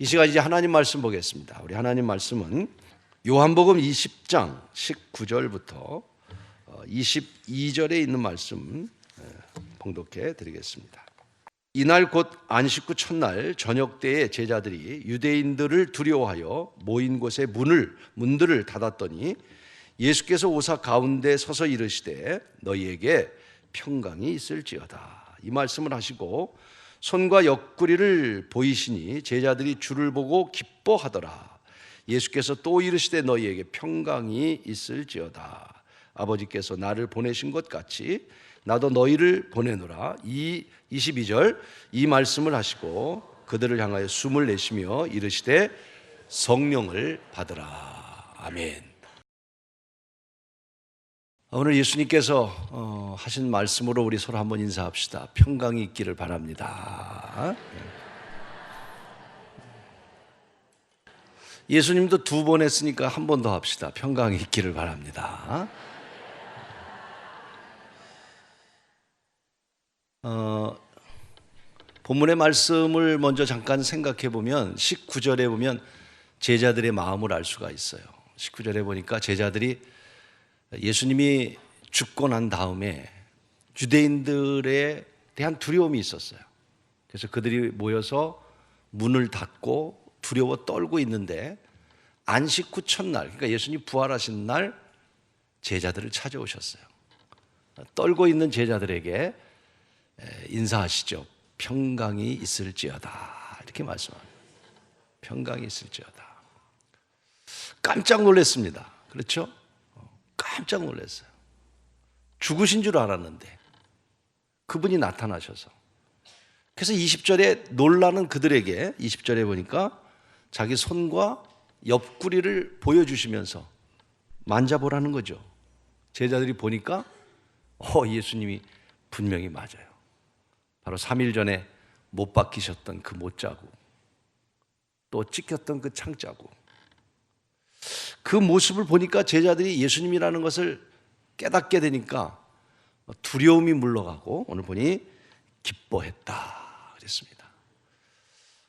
이 시간 이제 하나님 말씀 보겠습니다. 우리 하나님 말씀은 요한복음 20장 19절부터 22절에 있는 말씀 봉독해 드리겠습니다. 이날 곧 안식 후 첫날 저녁 때에 제자들이 유대인들을 두려워하여 모인 곳에 문들을 닫았더니 예수께서 오사 가운데 서서 이르시되 너희에게 평강이 있을지어다. 이 말씀을 하시고 손과 옆구리를 보이시니 제자들이 주를 보고 기뻐하더라. 예수께서 또 이르시되 너희에게 평강이 있을지어다. 아버지께서 나를 보내신 것 같이 나도 너희를 보내노라. 이 22절 이 말씀을 하시고 그들을 향하여 숨을 내쉬며 이르시되 성령을 받으라. 아멘. 오늘 예수님께서 하신 말씀으로 우리 서로 한번 인사합시다. 평강이 있기를 바랍니다. 예수님도 2번 했으니까 한 번 더 합시다. 평강이 있기를 바랍니다. 본문의 말씀을 먼저 잠깐 생각해 보면 19절에 보면 제자들의 마음을 알 수가 있어요. 19절에 보니까 제자들이 예수님이 죽고 난 다음에 유대인들에 대한 두려움이 있었어요. 그래서 그들이 모여서 문을 닫고 두려워 떨고 있는데 안식 후 첫날, 그러니까 예수님 부활하신 날 제자들을 찾아오셨어요. 떨고 있는 제자들에게 인사하시죠. 평강이 있을지어다. 이렇게 말씀합니다. 평강이 있을지어다. 깜짝 놀랐습니다. 그렇죠? 깜짝 놀랐어요. 죽으신 줄 알았는데 그분이 나타나셔서, 그래서 20절에 놀라는 그들에게 20절에 보니까 자기 손과 옆구리를 보여주시면서 만져보라는 거죠. 제자들이 보니까 예수님이 분명히 맞아요. 바로 3일 전에 못 박히셨던 그 못자국, 또 찍혔던 그 창자국, 그 모습을 보니까 제자들이 예수님이라는 것을 깨닫게 되니까 두려움이 물러가고 오늘 보니 기뻐했다 그랬습니다.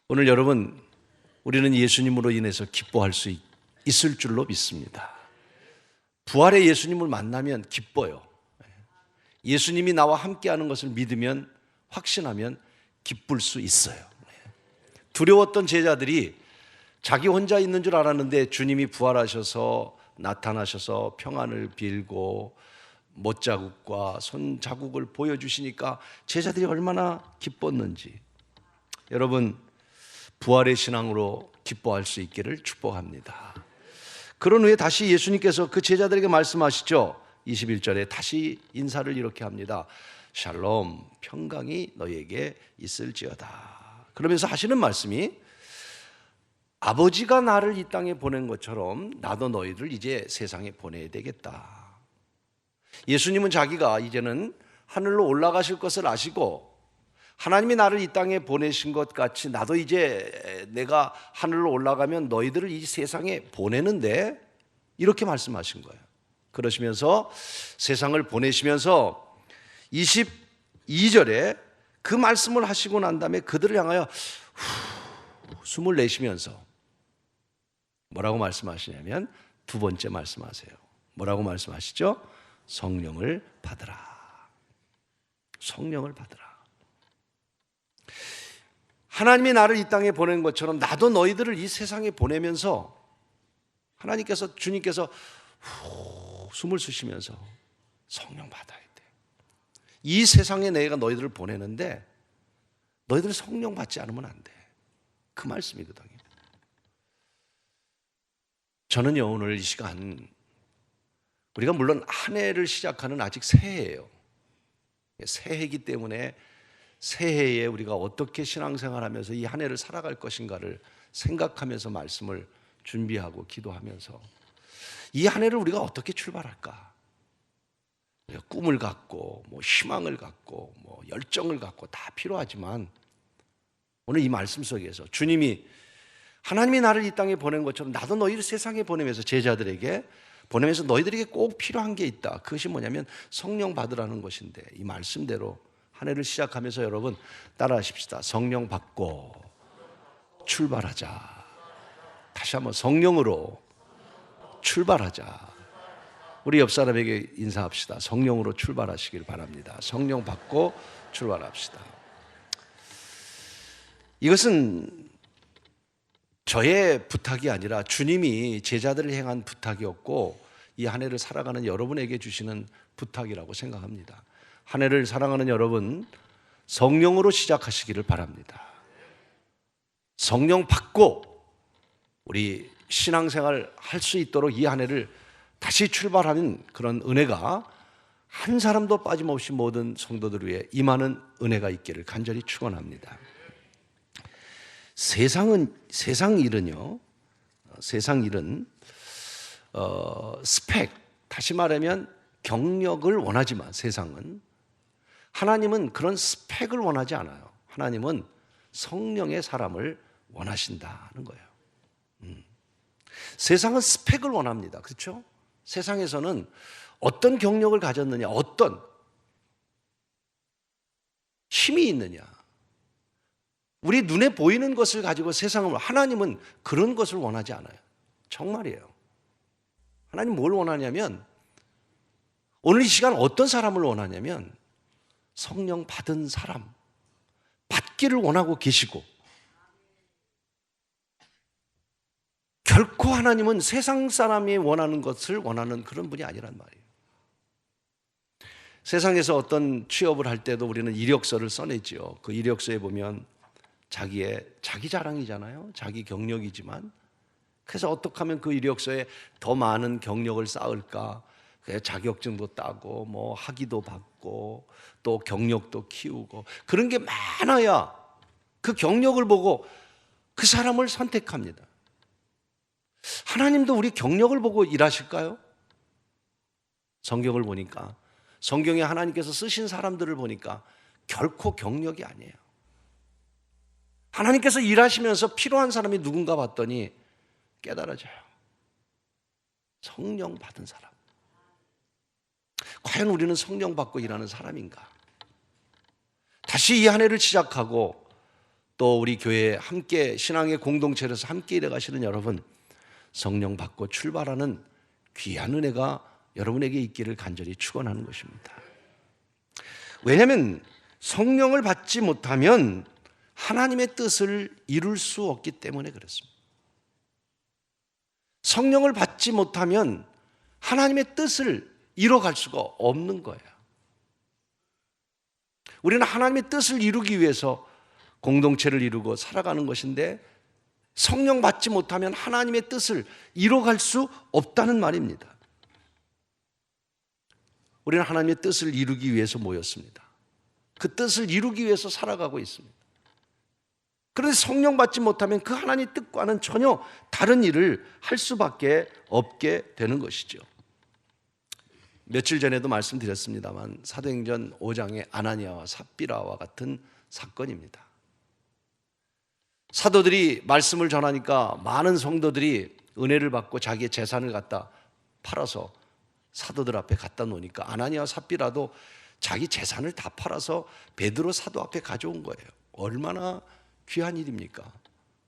오늘 여러분, 우리는 예수님으로 인해서 기뻐할 수 있을 줄로 믿습니다. 부활의 예수님을 만나면 기뻐요. 예수님이 나와 함께하는 것을 믿으면, 확신하면 기쁠 수 있어요. 두려웠던 제자들이 자기 혼자 있는 줄 알았는데 주님이 부활하셔서 나타나셔서 평안을 빌고 못자국과 손자국을 보여주시니까 제자들이 얼마나 기뻤는지, 여러분 부활의 신앙으로 기뻐할 수 있기를 축복합니다. 그런 후에 다시 예수님께서 그 제자들에게 말씀하시죠. 21절에 다시 인사를 이렇게 합니다. 샬롬, 평강이 너희에게 있을지어다. 그러면서 하시는 말씀이 아버지가 나를 이 땅에 보낸 것처럼 나도 너희를 이제 세상에 보내야 되겠다. 예수님은 자기가 이제는 하늘로 올라가실 것을 아시고 하나님이 나를 이 땅에 보내신 것 같이 나도 이제 내가 하늘로 올라가면 너희들을 이 세상에 보내는데, 이렇게 말씀하신 거예요. 그러시면서 세상을 보내시면서 22절에 그 말씀을 하시고 난 다음에 그들을 향하여 숨을 내쉬면서 뭐라고 말씀하시냐면 2번째 말씀하세요. 뭐라고 말씀하시죠? 성령을 받으라. 성령을 받으라. 하나님이 나를 이 땅에 보낸 것처럼 나도 너희들을 이 세상에 보내면서 하나님께서, 주님께서 숨을 쉬시면서 성령 받아야 돼. 이 세상에 내가 너희들을 보내는데 너희들 성령 받지 않으면 안 돼. 그 말씀이거든요. 저는요, 오늘 이 시간 우리가 물론 한 해를 시작하는 아직 새해예요. 새해이기 때문에 새해에 우리가 어떻게 신앙생활하면서 이 한 해를 살아갈 것인가를 생각하면서 말씀을 준비하고 기도하면서 이 한 해를 우리가 어떻게 출발할까? 꿈을 갖고 희망을 갖고 열정을 갖고 다 필요하지만 오늘 이 말씀 속에서 주님이 하나님이 나를 이 땅에 보낸 것처럼 나도 너희를 세상에 보내면서 제자들에게 보내면서 너희들에게 꼭 필요한 게 있다. 그것이 뭐냐면 성령 받으라는 것인데, 이 말씀대로 한 해를 시작하면서 여러분 따라 하십시다. 성령 받고 출발하자. 다시 한번 성령으로 출발하자. 우리 옆 사람에게 인사합시다. 성령으로 출발하시길 바랍니다. 성령 받고 출발합시다. 이것은 저의 부탁이 아니라 주님이 제자들을 향한 부탁이었고 이 한 해를 살아가는 여러분에게 주시는 부탁이라고 생각합니다. 한 해를 살아가는 여러분, 성령으로 시작하시기를 바랍니다. 성령 받고 우리 신앙생활 할 수 있도록 이 한 해를 다시 출발하는 그런 은혜가 한 사람도 빠짐없이 모든 성도들 위해 임하는 은혜가 있기를 간절히 축원합니다. 세상 일은요, 스펙, 다시 말하면 경력을 원하지만 세상은, 하나님은 그런 스펙을 원하지 않아요. 하나님은 성령의 사람을 원하신다는 거예요. 세상은 스펙을 원합니다. 그렇죠? 세상에서는 어떤 경력을 가졌느냐, 어떤 힘이 있느냐, 우리 눈에 보이는 것을 가지고 세상을, 하나님은 그런 것을 원하지 않아요. 정말이에요. 하나님 뭘 원하냐면, 오늘 이 시간 어떤 사람을 원하냐면 성령 받은 사람, 받기를 원하고 계시고, 결코 하나님은 세상 사람이 원하는 것을 원하는 그런 분이 아니란 말이에요. 세상에서 어떤 취업을 할 때도 우리는 이력서를 써내지요. 그 이력서에 보면 자기 자랑이잖아요. 자기 경력이지만, 그래서 어떻게 하면 그 이력서에 더 많은 경력을 쌓을까, 자격증도 따고 뭐 학위도 받고 또 경력도 키우고 그런 게 많아야 그 경력을 보고 그 사람을 선택합니다. 하나님도 우리 경력을 보고 일하실까요? 성경을 보니까, 성경에 하나님께서 쓰신 사람들을 보니까 결코 경력이 아니에요. 하나님께서 일하시면서 필요한 사람이 누군가 봤더니 깨달아져요. 성령 받은 사람. 과연 우리는 성령 받고 일하는 사람인가? 다시 이 한 해를 시작하고 또 우리 교회에 함께 신앙의 공동체에서 함께 일해가시는 여러분, 성령 받고 출발하는 귀한 은혜가 여러분에게 있기를 간절히 축원하는 것입니다. 왜냐하면 성령을 받지 못하면 하나님의 뜻을 이룰 수 없기 때문에 그렇습니다. 성령을 받지 못하면 하나님의 뜻을 이뤄갈 수가 없는 거예요. 우리는 하나님의 뜻을 이루기 위해서 공동체를 이루고 살아가는 것인데, 성령 받지 못하면 하나님의 뜻을 이뤄갈 수 없다는 말입니다. 우리는 하나님의 뜻을 이루기 위해서 모였습니다. 그 뜻을 이루기 위해서 살아가고 있습니다. 그런데 성령 받지 못하면 그 하나님의 뜻과는 전혀 다른 일을 할 수밖에 없게 되는 것이죠. 며칠 전에도 말씀드렸습니다만 사도행전 5장의 아나니아와 삽비라와 같은 사건입니다. 사도들이 말씀을 전하니까 많은 성도들이 은혜를 받고 자기의 재산을 갖다 팔아서 사도들 앞에 갖다 놓으니까 아나니아와 삽비라도 자기 재산을 다 팔아서 베드로 사도 앞에 가져온 거예요. 얼마나 귀한 일입니까?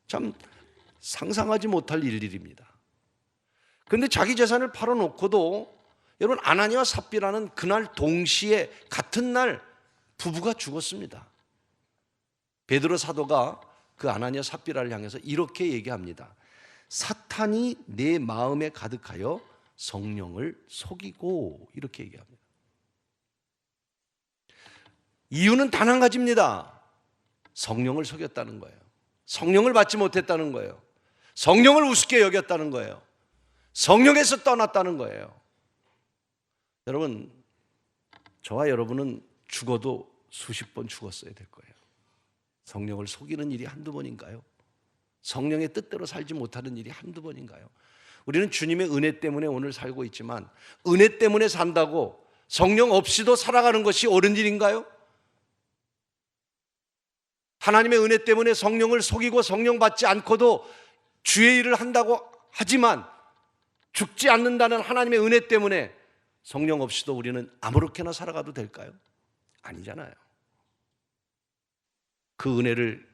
참 상상하지 못할 일입니다. 그런데 자기 재산을 팔아놓고도, 여러분, 아나니아와 삽비라는 그날 동시에 같은 날 부부가 죽었습니다. 베드로 사도가 그 아나니아 삽비라를 향해서 이렇게 얘기합니다. 사탄이 내 마음에 가득하여 성령을 속이고, 이렇게 얘기합니다. 이유는 단 한 가지입니다. 성령을 속였다는 거예요. 성령을 받지 못했다는 거예요. 성령을 우습게 여겼다는 거예요. 성령에서 떠났다는 거예요. 여러분, 저와 여러분은 죽어도 수십 번 죽었어야 될 거예요. 성령을 속이는 일이 한두 번인가요? 성령의 뜻대로 살지 못하는 일이 한두 번인가요? 우리는 주님의 은혜 때문에 오늘 살고 있지만, 은혜 때문에 산다고 성령 없이도 살아가는 것이 옳은 일인가요? 하나님의 은혜 때문에 성령을 속이고 성령 받지 않고도 주의 일을 한다고 하지만 죽지 않는다는 하나님의 은혜 때문에 성령 없이도 우리는 아무렇게나 살아가도 될까요? 아니잖아요. 그 은혜를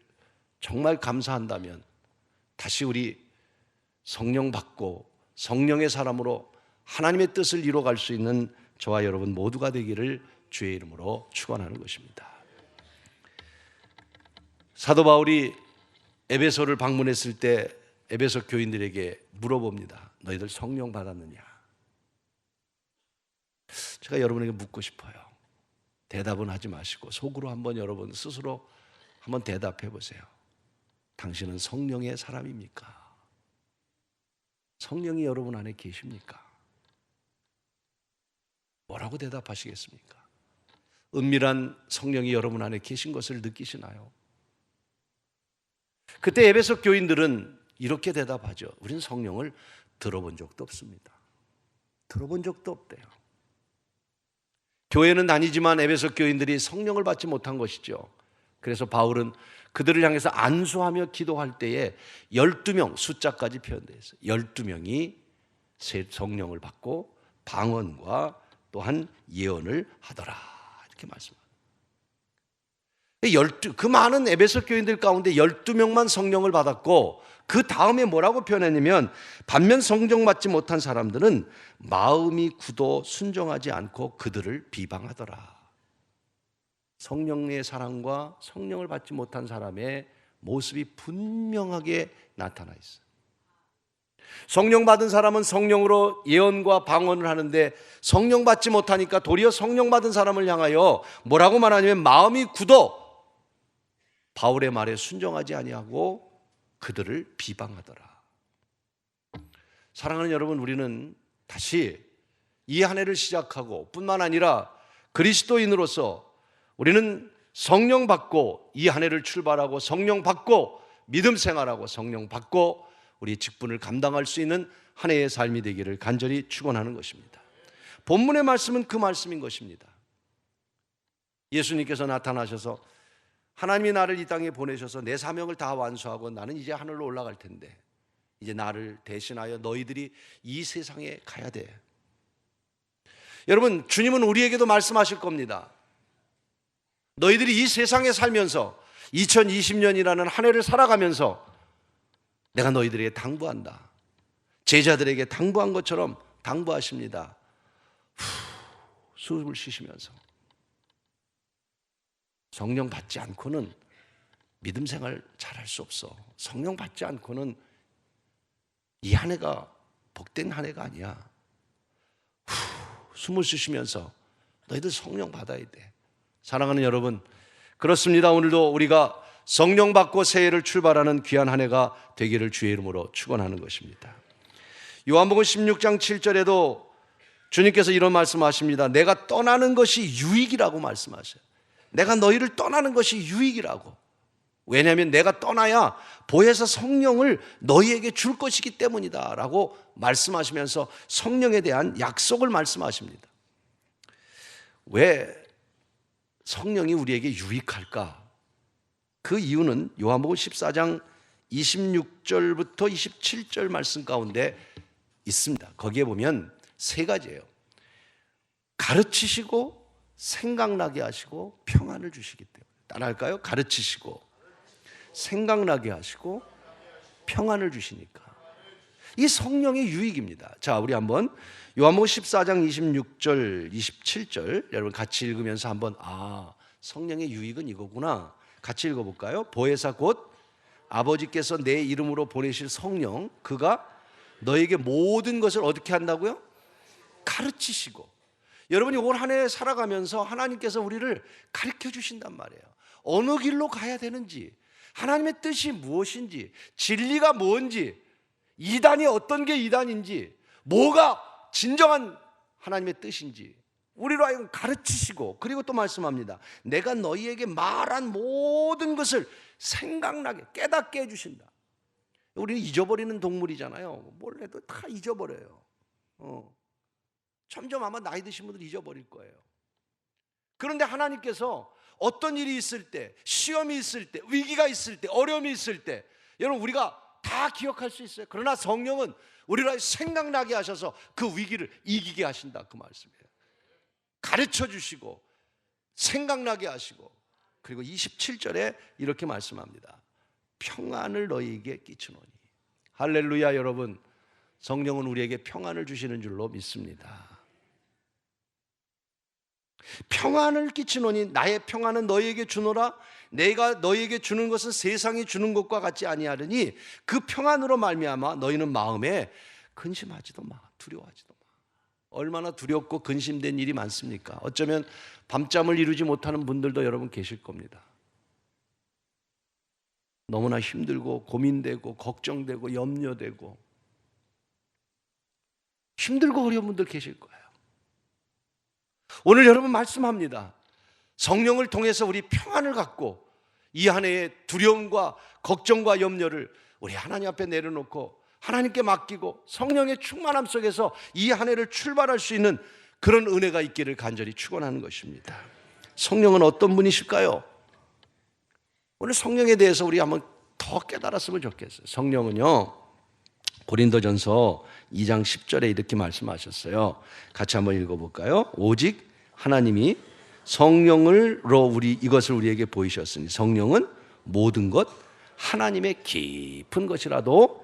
정말 감사한다면 다시 우리 성령 받고 성령의 사람으로 하나님의 뜻을 이루어갈 수 있는 저와 여러분 모두가 되기를 주의 이름으로 축원하는 것입니다. 사도 바울이 에베소를 방문했을 때 에베소 교인들에게 물어봅니다. 너희들 성령 받았느냐? 제가 여러분에게 묻고 싶어요. 대답은 하지 마시고 속으로 한번 여러분 스스로 한번 대답해 보세요. 당신은 성령의 사람입니까? 성령이 여러분 안에 계십니까? 뭐라고 대답하시겠습니까? 은밀한 성령이 여러분 안에 계신 것을 느끼시나요? 그때 에베소 교인들은 이렇게 대답하죠. 우리는 성령을 들어본 적도 없습니다. 들어본 적도 없대요. 교회는 다니지만 에베소 교인들이 성령을 받지 못한 것이죠. 그래서 바울은 그들을 향해서 안수하며 기도할 때에 12명 숫자까지 표현되어 있어요. 12명이 성령을 받고 방언과 또한 예언을 하더라 이렇게 말씀합니다. 그 많은 에베소 교인들 가운데 12명만 성령을 받았고 그 다음에 뭐라고 표현했냐면 반면 성령 받지 못한 사람들은 마음이 굳어 순종하지 않고 그들을 비방하더라. 성령의 사랑과 성령을 받지 못한 사람의 모습이 분명하게 나타나 있어요. 성령 받은 사람은 성령으로 예언과 방언을 하는데 성령 받지 못하니까 도리어 성령 받은 사람을 향하여 뭐라고 말하냐면 마음이 굳어 바울의 말에 순종하지 아니하고 그들을 비방하더라. 사랑하는 여러분, 우리는 다시 이 한 해를 시작하고 뿐만 아니라 그리스도인으로서 우리는 성령 받고 이 한 해를 출발하고 성령 받고 믿음 생활하고 성령 받고 우리 직분을 감당할 수 있는 한 해의 삶이 되기를 간절히 축원하는 것입니다. 본문의 말씀은 그 말씀인 것입니다. 예수님께서 나타나셔서 하나님이 나를 이 땅에 보내셔서 내 사명을 다 완수하고 나는 이제 하늘로 올라갈 텐데 이제 나를 대신하여 너희들이 이 세상에 가야 돼. 여러분, 주님은 우리에게도 말씀하실 겁니다. 너희들이 이 세상에 살면서 2020년이라는 한 해를 살아가면서 내가 너희들에게 당부한다. 제자들에게 당부한 것처럼 당부하십니다. 숨을 쉬시면서 성령 받지 않고는 믿음 생활 잘할 수 없어. 성령 받지 않고는 이 한 해가 복된 한 해가 아니야. 숨을 쉬시면서 너희들 성령 받아야 돼. 사랑하는 여러분, 그렇습니다. 오늘도 우리가 성령 받고 새해를 출발하는 귀한 한 해가 되기를 주의 이름으로 축원하는 것입니다. 요한복음 16장 7절에도 주님께서 이런 말씀하십니다. 내가 떠나는 것이 유익이라고 말씀하셔요. 내가 너희를 떠나는 것이 유익이라고. 왜냐하면 내가 떠나야 보혜사 성령을 너희에게 줄 것이기 때문이다 라고 말씀하시면서 성령에 대한 약속을 말씀하십니다. 왜 성령이 우리에게 유익할까? 그 이유는 요한복음 14장 26절부터 27절 말씀 가운데 있습니다. 거기에 보면 세 가지예요. 가르치시고 생각나게 하시고 평안을 주시기 때문에. 따라할까요? 가르치시고 생각나게 하시고 평안을 주시니까. 이 성령의 유익입니다. 자, 우리 한번 요한복음 14장 26절 27절 여러분 같이 읽으면서 한번 성령의 유익은 이거구나. 같이 읽어볼까요? 보혜사 곧 아버지께서 내 이름으로 보내실 성령, 그가 너에게 모든 것을 어떻게 한다고요? 가르치시고. 여러분이 올 한 해 살아가면서 하나님께서 우리를 가르쳐 주신단 말이에요. 어느 길로 가야 되는지, 하나님의 뜻이 무엇인지, 진리가 뭔지, 이단이 어떤 게 이단인지, 뭐가 진정한 하나님의 뜻인지 우리로 하여금 가르치시고, 그리고 또 말씀합니다. 내가 너희에게 말한 모든 것을 생각나게 깨닫게 해주신다. 우리는 잊어버리는 동물이잖아요. 뭘 해도 다 잊어버려요. 점점 아마 나이 드신 분들 잊어버릴 거예요. 그런데 하나님께서 어떤 일이 있을 때, 시험이 있을 때, 위기가 있을 때, 어려움이 있을 때 여러분 우리가 다 기억할 수 있어요. 그러나 성령은 우리를 생각나게 하셔서 그 위기를 이기게 하신다, 그 말씀이에요. 가르쳐 주시고 생각나게 하시고, 그리고 27절에 이렇게 말씀합니다. 평안을 너희에게 끼치노니. 할렐루야. 여러분, 성령은 우리에게 평안을 주시는 줄로 믿습니다. 평안을 끼치노니 나의 평안은 너희에게 주노라. 내가 너희에게 주는 것은 세상이 주는 것과 같지 아니하리니 그 평안으로 말미암아 너희는 마음에 근심하지도 마, 두려워하지도 마. 얼마나 두렵고 근심된 일이 많습니까? 어쩌면 밤잠을 이루지 못하는 분들도 여러분 계실 겁니다. 너무나 힘들고 고민되고 걱정되고 염려되고 힘들고 어려운 분들 계실 거예요. 오늘 여러분 말씀합니다. 성령을 통해서 우리 평안을 갖고 이 한 해의 두려움과 걱정과 염려를 우리 하나님 앞에 내려놓고 하나님께 맡기고 성령의 충만함 속에서 이 한 해를 출발할 수 있는 그런 은혜가 있기를 간절히 축원하는 것입니다. 성령은 어떤 분이실까요? 오늘 성령에 대해서 우리 한번 더 깨달았으면 좋겠어요. 성령은요, 고린도전서 2장 10절에 이렇게 말씀하셨어요. 같이 한번 읽어볼까요? 오직 하나님이 성령으로 이것을 우리에게 보이셨으니 성령은 모든 것 하나님의 깊은 것이라도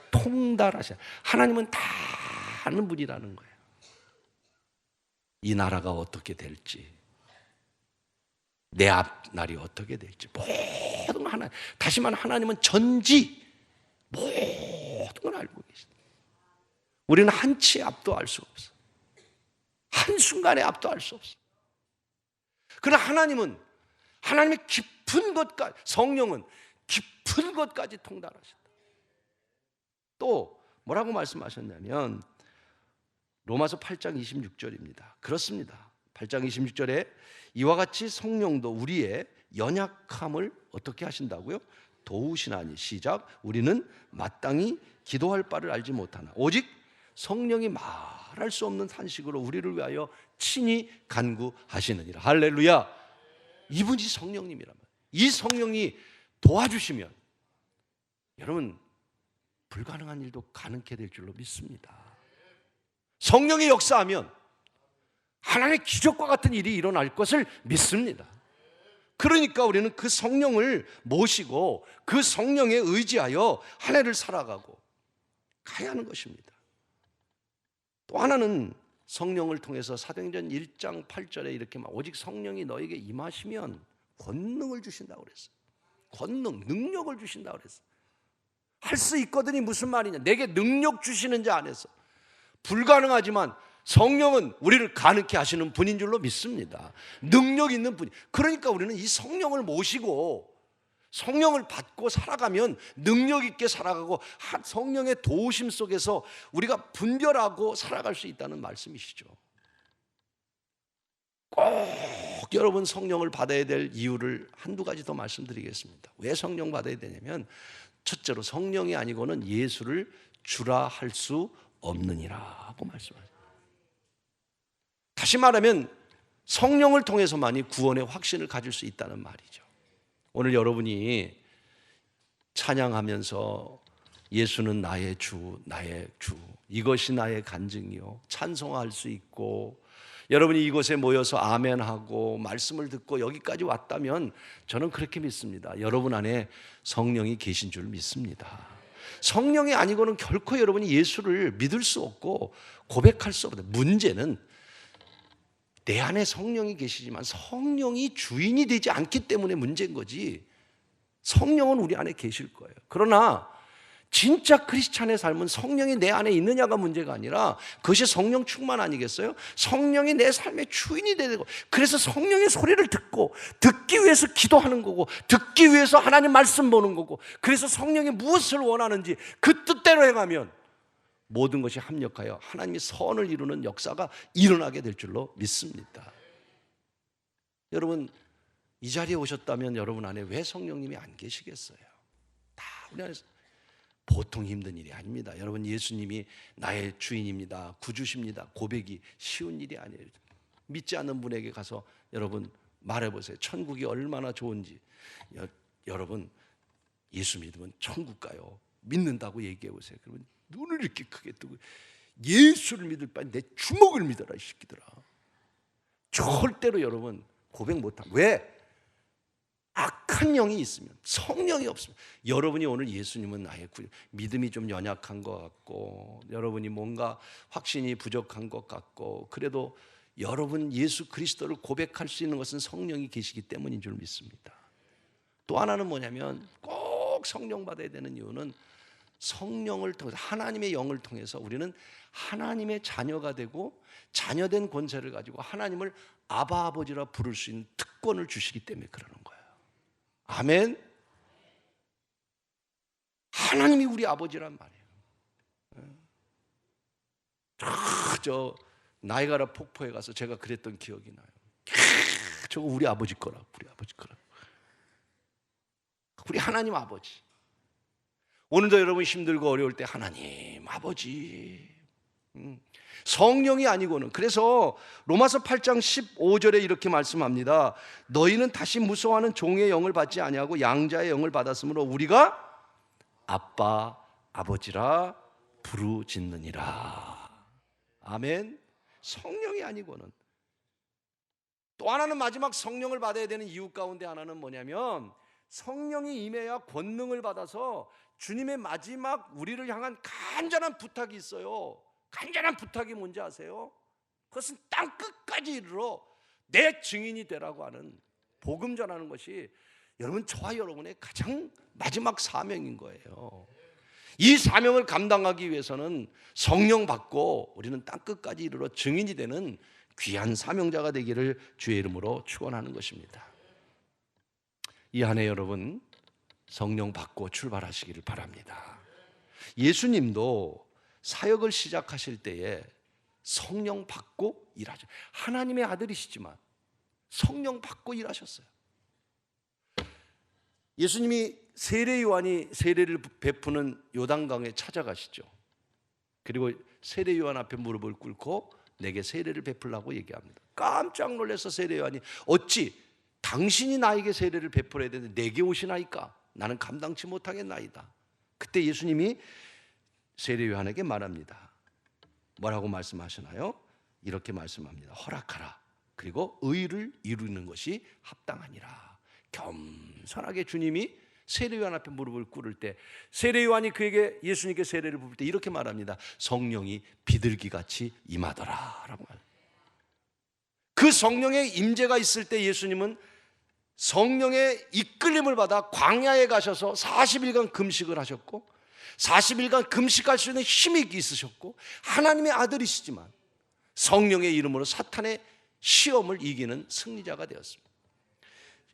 통달하셔. 하나님은 다 아는 분이라는 거예요. 이 나라가 어떻게 될지, 내 앞날이 어떻게 될지 모든 걸 다시 말하면 하나님은 전지 모든 걸 알고 계십니다. 우리는 한치의 앞도 알 수 없어. 한순간의 앞도 알 수 없어. 그러나 하나님은 하나님의 깊은 것까지, 성령은 깊은 것까지 통달하신다. 또 뭐라고 말씀하셨냐면 로마서 8장 26절입니다. 그렇습니다. 8장 26절에 이와 같이 성령도 우리의 연약함을 어떻게 하신다고요? 도우시나니. 시작. 우리는 마땅히 기도할 바를 알지 못하나 오직 성령이 말할 수 없는 탄식으로 우리를 위하여 친히 간구하시느니라. 할렐루야. 이분이 성령님이란 말이에요. 이 성령이 도와주시면 여러분 불가능한 일도 가능케 될 줄로 믿습니다. 성령이 역사하면 하나님의 기적과 같은 일이 일어날 것을 믿습니다. 그러니까 우리는 그 성령을 모시고 그 성령에 의지하여 한 해를 살아가고 가야 하는 것입니다. 또 하나는 성령을 통해서 사도행전 1장 8절에 이렇게 오직 성령이 너에게 임하시면 권능을 주신다고 그랬어요. 권능, 능력을 주신다고 그랬어요. 할 수 있거든이 무슨 말이냐? 내게 능력 주시는 자 안에서 불가능하지만 성령은 우리를 가능케 하시는 분인 줄로 믿습니다. 능력 있는 분이. 그러니까 우리는 이 성령을 모시고 성령을 받고 살아가면 능력 있게 살아가고 성령의 도우심 속에서 우리가 분별하고 살아갈 수 있다는 말씀이시죠. 꼭 여러분 성령을 받아야 될 이유를 한두 가지 더 말씀드리겠습니다. 왜 성령 받아야 되냐면 첫째로 성령이 아니고는 예수를 주라 할 수 없느니라고 말씀하세요. 다시 말하면 성령을 통해서만이 구원의 확신을 가질 수 있다는 말이죠. 오늘 여러분이 찬양하면서 예수는 나의 주, 나의 주, 이것이 나의 간증이요 찬송할 수 있고 여러분이 이곳에 모여서 아멘하고 말씀을 듣고 여기까지 왔다면 저는 그렇게 믿습니다. 여러분 안에 성령이 계신 줄 믿습니다. 성령이 아니고는 결코 여러분이 예수를 믿을 수 없고 고백할 수 없다. 문제는 내 안에 성령이 계시지만 성령이 주인이 되지 않기 때문에 문제인 거지 성령은 우리 안에 계실 거예요. 그러나 진짜 크리스찬의 삶은 성령이 내 안에 있느냐가 문제가 아니라 그것이 성령 충만 아니겠어요? 성령이 내 삶의 주인이 되고 그래서 성령의 소리를 듣기 위해서 기도하는 거고 듣기 위해서 하나님 말씀 보는 거고 그래서 성령이 무엇을 원하는지 그 뜻대로 행하면 모든 것이 합력하여 하나님이 선을 이루는 역사가 일어나게 될 줄로 믿습니다. 여러분 이 자리에 오셨다면 여러분 안에 왜 성령님이 안 계시겠어요? 다 우리 안에서 보통 힘든 일이 아닙니다. 여러분 예수님이 나의 주인입니다, 구주십니다 고백이 쉬운 일이 아니에요. 믿지 않는 분에게 가서 여러분 말해보세요. 천국이 얼마나 좋은지. 여러분 예수 믿으면 천국 가요. 믿는다고 얘기해보세요. 그러면 눈을 이렇게 크게 뜨고 예수를 믿을 바에 내 주먹을 믿어라 이 새끼들아. 절대로 여러분 고백 못함. 왜? 악한 영이 있으면, 성령이 없으면, 여러분이 오늘 예수님은 나의 믿음이 좀 연약한 것 같고, 여러분이 뭔가 확신이 부족한 것 같고, 그래도 여러분 예수 그리스도를 고백할 수 있는 것은 성령이 계시기 때문인 줄 믿습니다. 또 하나는 뭐냐면, 꼭 성령 받아야 되는 이유는 성령을 통해서, 하나님의 영을 통해서 우리는 하나님의 자녀가 되고, 자녀된 권세를 가지고 하나님을 아바 아버지라 부를 수 있는 특권을 주시기 때문에 그러는 거예요. 아멘. 하나님이 우리 아버지란 말이에요. 저 나이가라 폭포에 가서 제가 그랬던 기억이 나요. 저거 우리 아버지 거라, 우리 아버지 거라. 우리 하나님 아버지. 오늘도 여러분 힘들고 어려울 때 하나님 아버지, 성령이 아니고는, 그래서 로마서 8장 15절에 이렇게 말씀합니다. 너희는 다시 무서워하는 종의 영을 받지 아니하고 양자의 영을 받았으므로 우리가 아빠 아버지라 부르짖느니라. 아멘. 성령이 아니고는. 또 하나는, 마지막 성령을 받아야 되는 이유 가운데 하나는 뭐냐면, 성령이 임해야 권능을 받아서 주님의 마지막 우리를 향한 간절한 부탁이 있어요. 간절한 부탁이 뭔지 아세요? 그것은 땅 끝까지 이르러 내 증인이 되라고 하는, 복음 전하는 것이 여러분, 저와 여러분의 가장 마지막 사명인 거예요. 이 사명을 감당하기 위해서는 성령 받고 우리는 땅 끝까지 이르러 증인이 되는 귀한 사명자가 되기를 주의 이름으로 축원하는 것입니다. 이 한 해 여러분 성령 받고 출발하시기를 바랍니다. 예수님도 사역을 시작하실 때에 성령 받고 일하죠. 하나님의 아들이시지만 성령 받고 일하셨어요. 예수님이 세례 요한이 세례를 베푸는 요단강에 찾아가시죠. 그리고 세례 요한 앞에 무릎을 꿇고 내게 세례를 베풀라고 얘기합니다. 깜짝 놀라서 세례 요한이, 어찌 당신이 나에게 세례를 베풀어야 되는데 내게 오시나이까? 나는 감당치 못하겠나이다. 그때 예수님이 세례 요한에게 말합니다. 뭐라고 말씀하시나요? 이렇게 말씀합니다. 허락하라. 그리고 의를 이루는 것이 합당하니라. 겸손하게 주님이 세례 요한 앞에 무릎을 꿇을 때, 세례 요한이 그에게, 예수님께 세례를 부을 때 이렇게 말합니다. 성령이 비둘기같이 임하더라 라고 말합니다. 그 성령의 임재가 있을 때 예수님은 성령의 이끌림을 받아 광야에 가셔서 40일간 금식을 하셨고, 40일간 금식할 수 있는 힘이 있으셨고, 하나님의 아들이시지만 성령의 이름으로 사탄의 시험을 이기는 승리자가 되었습니다.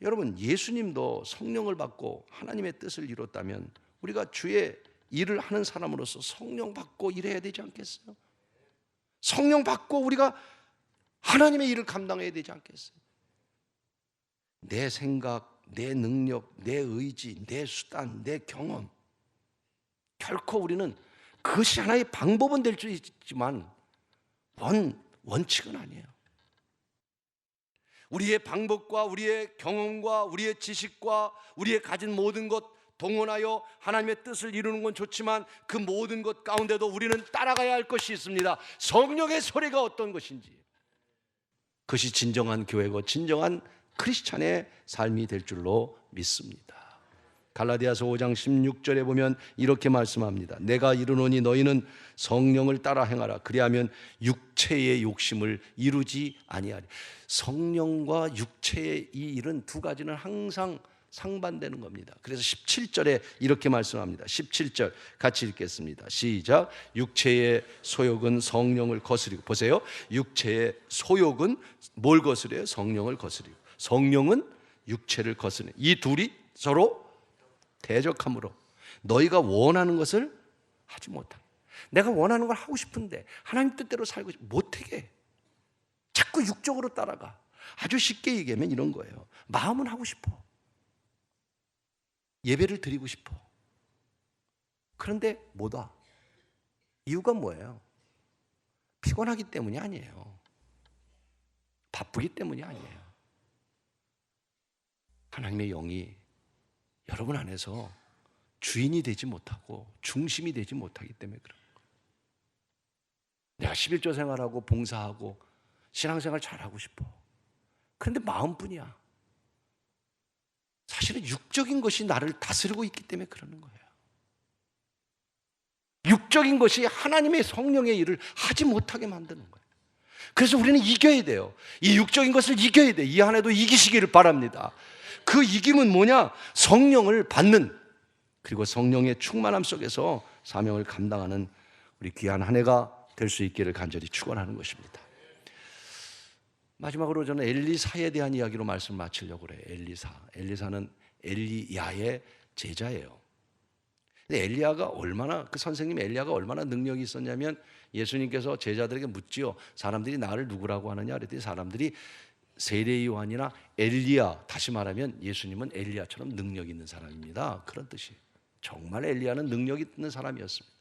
여러분, 예수님도 성령을 받고 하나님의 뜻을 이뤘다면 우리가 주의 일을 하는 사람으로서 성령 받고 일해야 되지 않겠어요? 성령 받고 우리가 하나님의 일을 감당해야 되지 않겠어요? 내 생각, 내 능력, 내 의지, 내 수단, 내 경험, 결코 우리는, 그것이 하나의 방법은 될 수 있지만 원칙은 아니에요. 우리의 방법과 우리의 경험과 우리의 지식과 우리의 가진 모든 것 동원하여 하나님의 뜻을 이루는 건 좋지만, 그 모든 것 가운데도 우리는 따라가야 할 것이 있습니다. 성령의 소리가 어떤 것인지. 그것이 진정한 교회고 진정한 크리스찬의 삶이 될 줄로 믿습니다. 갈라디아서 5장 16절에 보면 이렇게 말씀합니다. 내가 이르노니 너희는 성령을 따라 행하라. 그리하면 육체의 욕심을 이루지 아니하리. 성령과 육체의 이 일은 두 가지는 항상 상반되는 겁니다. 그래서 17절에 이렇게 말씀합니다. 17절 같이 읽겠습니다. 시작. 육체의 소욕은 성령을 거스리고, 보세요. 육체의 소욕은 뭘 거스려요? 성령을 거스리고, 성령은 육체를 거스르는, 이 둘이 서로 대적함으로 너희가 원하는 것을 하지 못하게. 내가 원하는 걸 하고 싶은데 하나님 뜻대로 살고 못하게 자꾸 육적으로 따라가. 아주 쉽게 얘기하면 이런 거예요. 마음은 하고 싶어, 예배를 드리고 싶어. 그런데 못 와. 이유가 뭐예요? 피곤하기 때문이 아니에요. 바쁘기 때문이 아니에요. 하나님의 영이 여러분 안에서 주인이 되지 못하고 중심이 되지 못하기 때문에 그런 거예요. 내가 11조 생활하고 봉사하고 신앙생활 잘하고 싶어. 그런데 마음뿐이야. 사실은 육적인 것이 나를 다스리고 있기 때문에 그러는 거예요. 육적인 것이 하나님의 성령의 일을 하지 못하게 만드는 거예요. 그래서 우리는 이겨야 돼요. 이 육적인 것을 이겨야 돼. 이 한 해도 이기시기를 바랍니다. 그 이김은 뭐냐? 성령을 받는, 그리고 성령의 충만함 속에서 사명을 감당하는 우리 귀한 한 해가 될 수 있기를 간절히 축원하는 것입니다. 마지막으로 저는 엘리사에 대한 이야기로 말씀을 마치려고 그래요. 엘리사는 엘리야의 제자예요. 근데 엘리야가 얼마나, 그 선생님 엘리야가 얼마나 능력이 있었냐면, 예수님께서 제자들에게 묻지요. 사람들이 나를 누구라고 하느냐 그랬더니 사람들이 세례 요한이나 엘리야, 다시 말하면 예수님은 엘리야처럼 능력 있는 사람입니다, 그런 뜻이에요. 정말 엘리야는 능력 있는 사람이었습니다.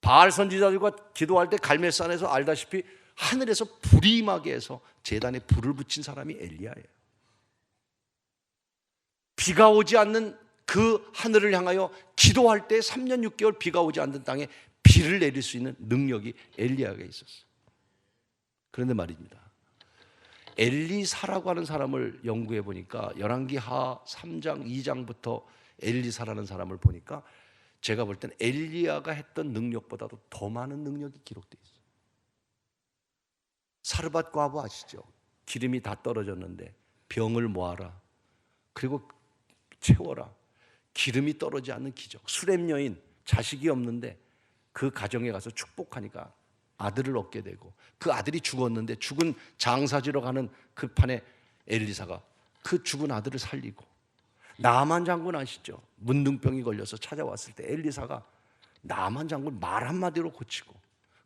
바알 선지자들과 기도할 때 갈멜산에서 알다시피 하늘에서 불이 임하게 해서 제단에 불을 붙인 사람이 엘리야예요. 비가 오지 않는 그 하늘을 향하여 기도할 때 3년 6개월 비가 오지 않는 땅에 비를 내릴 수 있는 능력이 엘리야가 있었어요. 그런데 말입니다, 엘리사라고 하는 사람을 연구해 보니까 열왕기하 3장 2장부터 엘리사라는 사람을 보니까 제가 볼 땐 엘리야가 했던 능력보다도 더 많은 능력이 기록되어 있어요. 사르밧 과부 아시죠? 기름이 다 떨어졌는데 병을 모아라, 그리고 채워라. 기름이 떨어지지 않는 기적. 수렘 여인, 자식이 없는데 그 가정에 가서 축복하니까 아들을 얻게 되고, 그 아들이 죽었는데 죽은 장사지로 가는 그 판에 엘리사가 그 죽은 아들을 살리고, 나만 장군 아시죠? 문둥병이 걸려서 찾아왔을 때 엘리사가 나만 장군 말 한마디로 고치고,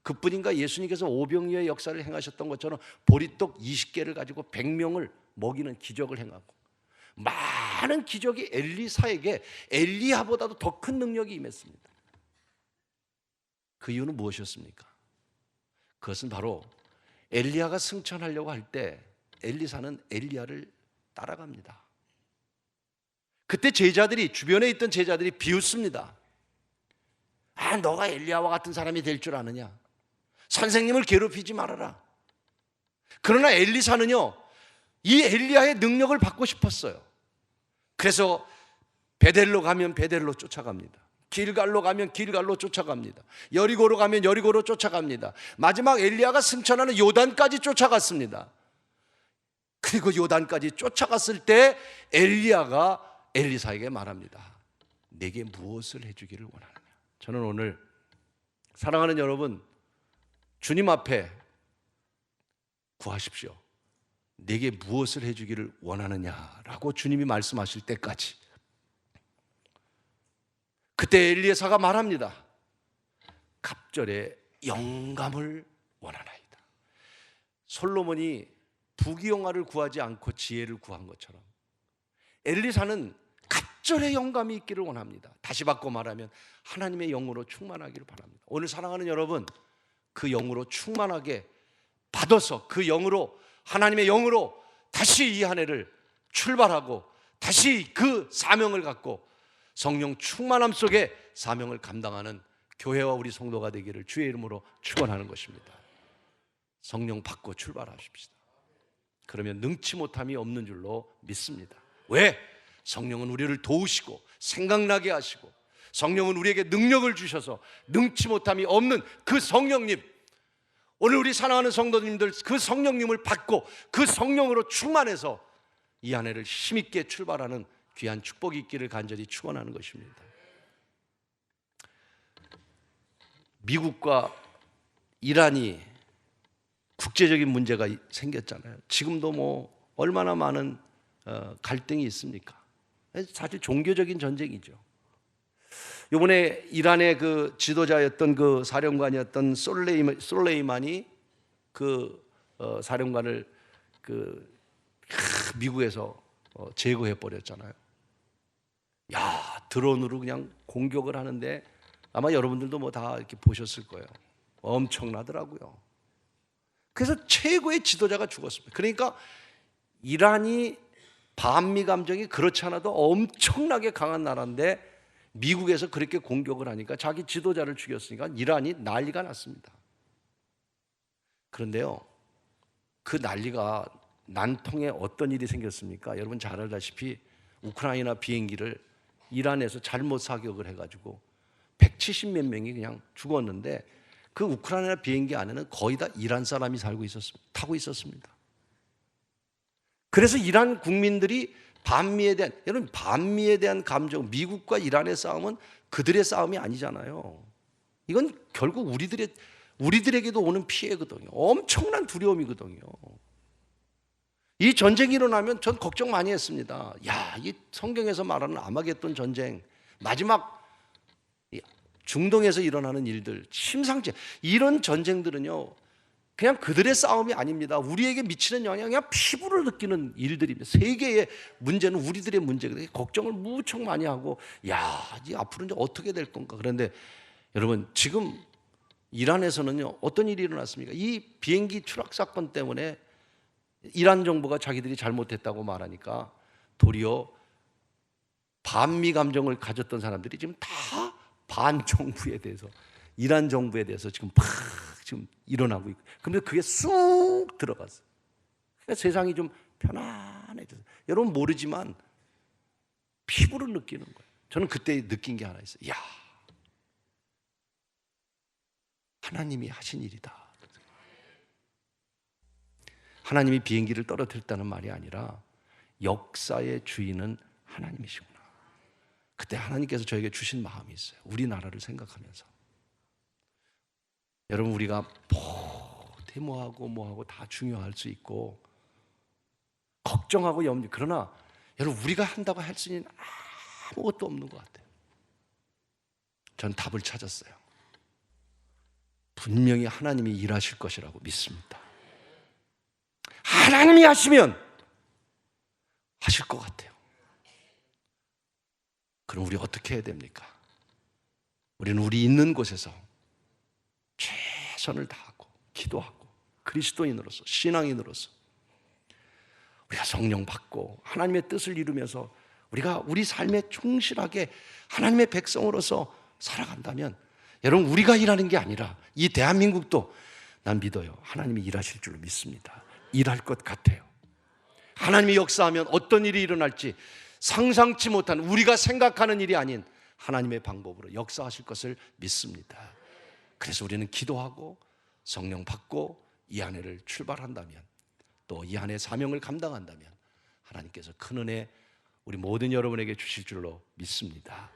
그뿐인가 예수님께서 오병이어의 역사를 행하셨던 것처럼 보리떡 20개를 가지고 100명을 먹이는 기적을 행하고, 많은 기적이 엘리사에게 엘리야보다도 더 큰 능력이 임했습니다. 그 이유는 무엇이었습니까? 그것은 바로 엘리야가 승천하려고 할 때 엘리사는 엘리야를 따라갑니다. 그때 제자들이, 주변에 있던 제자들이 비웃습니다. 아, 너가 엘리야와 같은 사람이 될 줄 아느냐? 선생님을 괴롭히지 말아라. 그러나 엘리사는요, 이 엘리야의 능력을 받고 싶었어요. 그래서 베델로 가면 베델로 쫓아갑니다. 길갈로 가면 길갈로 쫓아갑니다. 여리고로 가면 여리고로 쫓아갑니다. 마지막 엘리야가 승천하는 요단까지 쫓아갔습니다. 그리고 요단까지 쫓아갔을 때 엘리야가 엘리사에게 말합니다. 내게 무엇을 해주기를 원하느냐? 저는 오늘 사랑하는 여러분, 주님 앞에 구하십시오. 내게 무엇을 해주기를 원하느냐라고 주님이 말씀하실 때까지. 그때 엘리사가 말합니다. 갑절에 영감을 원하나이다. 솔로몬이 부귀영화를 구하지 않고 지혜를 구한 것처럼 엘리사는 갑절에 영감이 있기를 원합니다. 다시 바꿔 말하면 하나님의 영으로 충만하기를 바랍니다. 오늘 사랑하는 여러분, 그 영으로 충만하게 받아서 그 영으로, 하나님의 영으로 다시 이 한 해를 출발하고 다시 그 사명을 갖고 성령 충만함 속에 사명을 감당하는 교회와 우리 성도가 되기를 주의 이름으로 축원하는 것입니다. 성령 받고 출발하십시다. 그러면 능치 못함이 없는 줄로 믿습니다. 왜? 성령은 우리를 도우시고 생각나게 하시고, 성령은 우리에게 능력을 주셔서 능치 못함이 없는 그 성령님, 오늘 우리 사랑하는 성도님들 그 성령님을 받고 그 성령으로 충만해서 이 한 해를 힘있게 출발하는 귀한 축복이 있기를 간절히 축원하는 것입니다. 미국과 이란이 국제적인 문제가 생겼잖아요. 지금도 뭐 얼마나 많은 갈등이 있습니까? 사실 종교적인 전쟁이죠. 이번에 이란의 그 지도자였던 그 사령관이었던 솔레이만이 그 사령관을 미국에서 제거해 버렸잖아요. 야, 드론으로 그냥 공격을 하는데 아마 여러분들도 뭐 다 이렇게 보셨을 거예요. 엄청나더라고요. 그래서 최고의 지도자가 죽었습니다. 그러니까 이란이 반미 감정이 그렇지 않아도 엄청나게 강한 나라인데 미국에서 그렇게 공격을 하니까 자기 지도자를 죽였으니까 이란이 난리가 났습니다. 그런데요, 그 난리가 난 통에 어떤 일이 생겼습니까? 여러분 잘 알다시피 우크라이나 비행기를 이란에서 잘못 사격을 해가지고 170몇 명이 그냥 죽었는데 그 우크라이나 비행기 안에는 거의 다 이란 사람이 타고 있었습니다. 그래서 이란 국민들이 여러분 반미에 대한 감정, 미국과 이란의 싸움은 그들의 싸움이 아니잖아요. 이건 결국 우리들에게도 오는 피해거든요. 엄청난 두려움이거든요. 이 전쟁이 일어나면 전 걱정 많이 했습니다. 이 성경에서 말하는 아마겟돈 전쟁, 마지막 중동에서 일어나는 일들, 심상치 이런 전쟁들은요, 그냥 그들의 싸움이 아닙니다. 우리에게 미치는 영향이 그냥 피부를 느끼는 일들입니다. 세계의 문제는 우리들의 문제거든요. 걱정을 무척 많이 하고, 이 앞으로 이제 어떻게 될 건가. 그런데 여러분, 지금 이란에서는요, 어떤 일이 일어났습니까? 이 비행기 추락 사건 때문에 이란 정부가 자기들이 잘못했다고 말하니까 도리어 반미 감정을 가졌던 사람들이 지금 다 반정부에 대해서, 이란 정부에 대해서 지금 일어나고 있고, 그런데 그게 쑥 들어갔어요. 그러니까 세상이 좀 편안해졌어요. 여러분 모르지만 피부로 느끼는 거예요. 저는 그때 느낀 게 하나 있어요. 하나님이 하신 일이다. 하나님이 비행기를 떨어뜨렸다는 말이 아니라 역사의 주인은 하나님이시구나. 그때 하나님께서 저에게 주신 마음이 있어요. 우리나라를 생각하면서. 여러분, 우리가 뭐하고 다 중요할 수 있고 걱정하고 그러나 여러분, 우리가 한다고 할 수 있는 아무것도 없는 것 같아요. 전 답을 찾았어요. 분명히 하나님이 일하실 것이라고 믿습니다. 하나님이 하시면 하실 것 같아요. 그럼 우리 어떻게 해야 됩니까? 우리는 우리 있는 곳에서 최선을 다하고 기도하고 그리스도인으로서, 신앙인으로서 우리가 성령 받고 하나님의 뜻을 이루면서 우리가 우리 삶에 충실하게 하나님의 백성으로서 살아간다면, 여러분, 우리가 일하는 게 아니라 이 대한민국도 난 믿어요. 하나님이 일하실 줄로 믿습니다. 일할 것 같아요. 하나님이 역사하면 어떤 일이 일어날지 상상치 못한, 우리가 생각하는 일이 아닌 하나님의 방법으로 역사하실 것을 믿습니다. 그래서 우리는 기도하고 성령 받고 이 한 해를 출발한다면, 또 이 한 해 사명을 감당한다면 하나님께서 큰 은혜 우리 모든 여러분에게 주실 줄로 믿습니다.